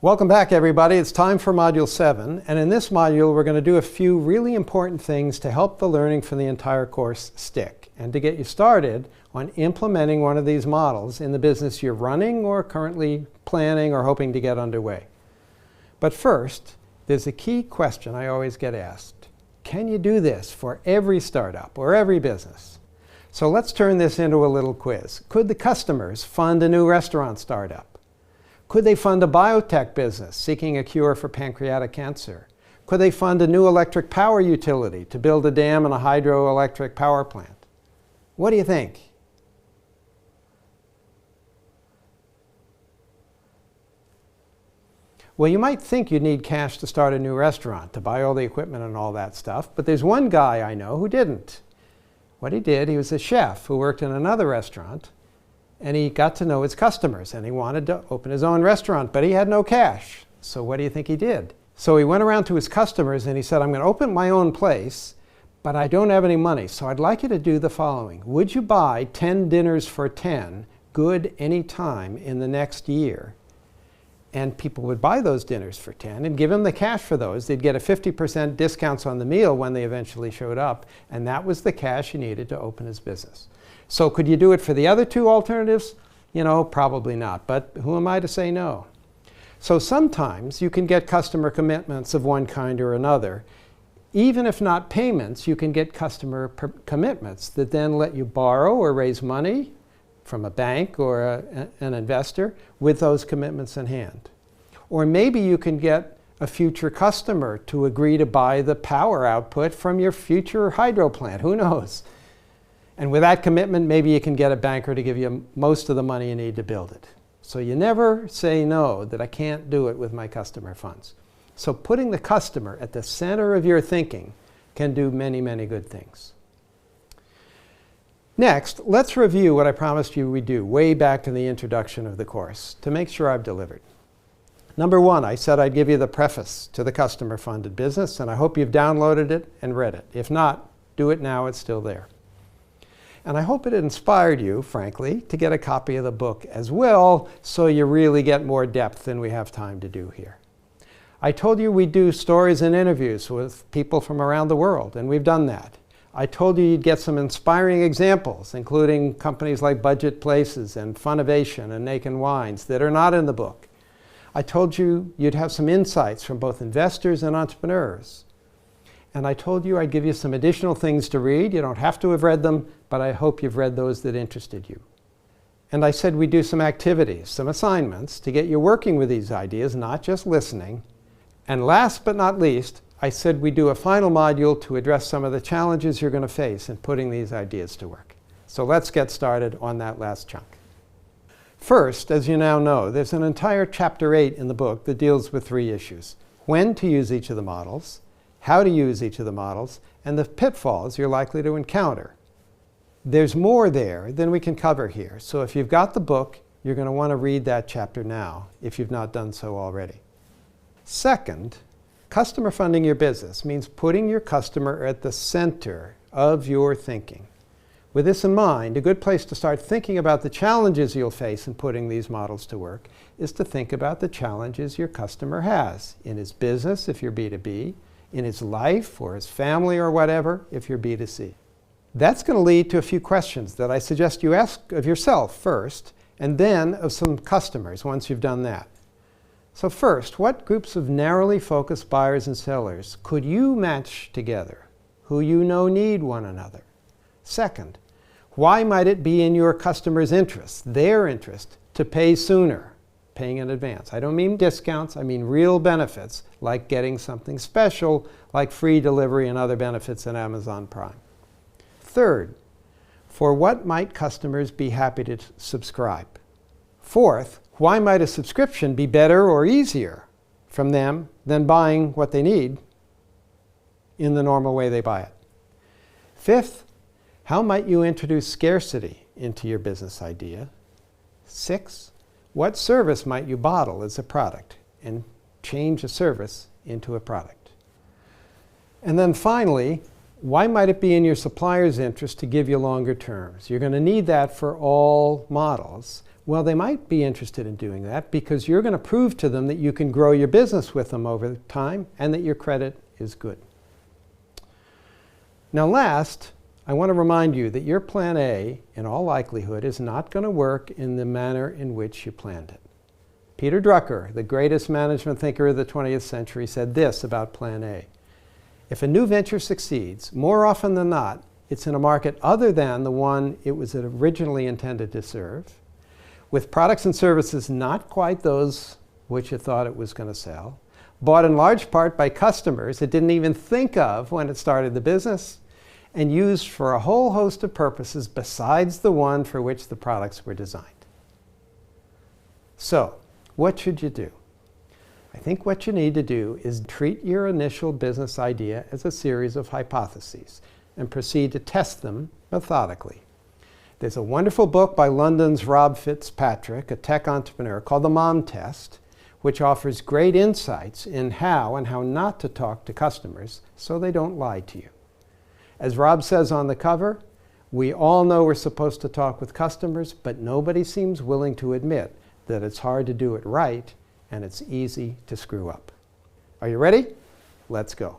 Welcome back, everybody. It's time for Module 7. And in this module, we're going to do a few really important things to help the learning for the entire course stick and to get you started on implementing one of these models in the business you're running or currently planning or hoping to get underway. But first, there's a key question I always get asked. Can you do this for every startup or every business? So let's turn this into a little quiz. Could the customers fund a new restaurant startup? Could they fund a biotech business seeking a cure for pancreatic cancer? Could they fund a new electric power utility to build a dam and a hydroelectric power plant? What do you think? Well, you might think you'd need cash to start a new restaurant, to buy all the equipment and all that stuff, but there's one guy I know who didn't. What he did, he was a chef who worked in another restaurant, and he got to know his customers, and he wanted to open his own restaurant, but he had no cash. So what do you think he did? So he went around to his customers and he said, I'm going to open my own place, but I don't have any money, so I'd like you to do the following. Would you buy 10 dinners for 10, good any time in the next year? And people would buy those dinners for 10 and give him the cash for those. They'd get a 50% discounts on the meal when they eventually showed up, and that was the cash he needed to open his business. So could you do it for the other two alternatives? You know, probably not, but who am I to say no? So sometimes you can get customer commitments of one kind or another. Even if not payments, you can get customer commitments that then let you borrow or raise money from a bank or an investor with those commitments in hand. Or maybe you can get a future customer to agree to buy the power output from your future hydro plant. Who knows? And with that commitment, maybe you can get a banker to give you most of the money you need to build it. So you never say no, that I can't do it with my customer funds. So putting the customer at the center of your thinking can do many, many good things. Next, let's review what I promised you we'd do way back in the introduction of the course to make sure I've delivered. Number one, I said I'd give you the preface to the customer-funded business, and I hope you've downloaded it and read it. If not, do it now, it's still there. And I hope it inspired you, frankly, to get a copy of the book as well, so you really get more depth than we have time to do here. I told you we'd do stories and interviews with people from around the world, and we've done that. I told you you'd get some inspiring examples, including companies like Budget Places and Funnovation and Nakin Wines that are not in the book. I told you you'd have some insights from both investors and entrepreneurs. And I told you I'd give you some additional things to read. You don't have to have read them, but I hope you've read those that interested you. And I said we'd do some activities, some assignments to get you working with these ideas, not just listening. And last but not least, I said we'd do a final module to address some of the challenges you're going to face in putting these ideas to work. So let's get started on that last chunk. First, as you now know, there's an entire chapter 8 in the book that deals with 3 issues. When to use each of the models, how to use each of the models, and the pitfalls you're likely to encounter. There's more there than we can cover here. So if you've got the book, you're going to want to read that chapter now, if you've not done so already. Second, customer funding your business means putting your customer at the center of your thinking. With this in mind, a good place to start thinking about the challenges you'll face in putting these models to work is to think about the challenges your customer has in his business, if you're B2B, in his life or his family or whatever, if you're B2C. That's going to lead to a few questions that I suggest you ask of yourself first, and then of some customers once you've done that. So first, what groups of narrowly focused buyers and sellers could you match together, who you know need one another? Second, why might it be in your customer's interest, their interest, to pay sooner, paying in advance? I don't mean discounts, I mean real benefits, like getting something special, like free delivery and other benefits at Amazon Prime. Third, for what might customers be happy to subscribe? Fourth, why might a subscription be better or easier from them than buying what they need in the normal way they buy it? Fifth, how might you introduce scarcity into your business idea? 6, what service might you bottle as a product and change a service into a product? And then finally, why might it be in your supplier's interest to give you longer terms? You're going to need that for all models. Well, they might be interested in doing that because you're going to prove to them that you can grow your business with them over time and that your credit is good. Now last, I want to remind you that your plan A, in all likelihood, is not going to work in the manner in which you planned it. Peter Drucker, the greatest management thinker of the 20th century, said this about plan A. If a new venture succeeds, more often than not, it's in a market other than the one it was originally intended to serve, with products and services not quite those which it thought it was going to sell, bought in large part by customers it didn't even think of when it started the business, and used for a whole host of purposes besides the one for which the products were designed. So, what should you do? I think what you need to do is treat your initial business idea as a series of hypotheses and proceed to test them methodically. There's a wonderful book by London's Rob Fitzpatrick, a tech entrepreneur, called The Mom Test, which offers great insights in how and how not to talk to customers so they don't lie to you. As Rob says on the cover, we all know we're supposed to talk with customers, but nobody seems willing to admit that it's hard to do it right and it's easy to screw up. Are you ready? Let's go.